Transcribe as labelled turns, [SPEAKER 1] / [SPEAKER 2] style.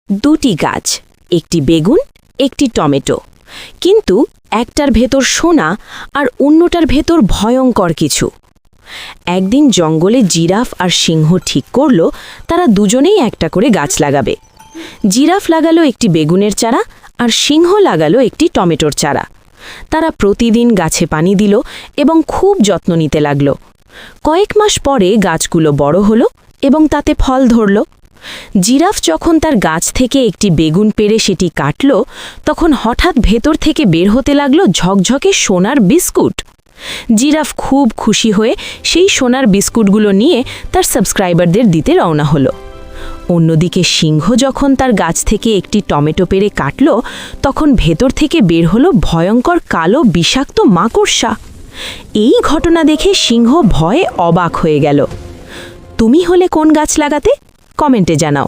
[SPEAKER 1] দুটি গাছ, একটি বেগুন, একটি টমেটো, কিন্তু একটার ভেতর সোনা আর অন্যটার ভেতর ভয়ঙ্কর কিছু। একদিন জঙ্গলে জিরাফ আর সিংহ ঠিক করল তারা দুজনেই একটা করে গাছ লাগাবে। জিরাফ লাগালো একটি বেগুনের চারা আর সিংহ লাগালো একটি টমেটোর চারা। তারা প্রতিদিন গাছে পানি দিল এবং খুব যত্ন নিতে লাগল। কয়েক মাস পরে গাছগুলো বড় হলো এবং তাতে ফল ধরল। জিরাফ যখন তার গাছ থেকে একটি বেগুন পেড়ে সেটি কাটল, তখন হঠাৎ ভেতর থেকে বের হতে লাগলো ঝকঝকে সোনার বিস্কুট। জিরাফ খুব খুশি হয়ে সেই সোনার বিস্কুটগুলো নিয়ে তার সাবস্ক্রাইবারদের দিতে রওনা হলো। অন্যদিকে সিংহ যখন তার গাছ থেকে একটি টমেটো পেড়ে কাটল, তখন ভেতর থেকে বের হলো ভয়ঙ্কর কালো বিষাক্ত মাকড়সা। এই ঘটনা দেখে সিংহ ভয়ে অবাক হয়ে গেল। তুমি হলে কোন গাছ লাগাতে? কমেন্টে জানাও।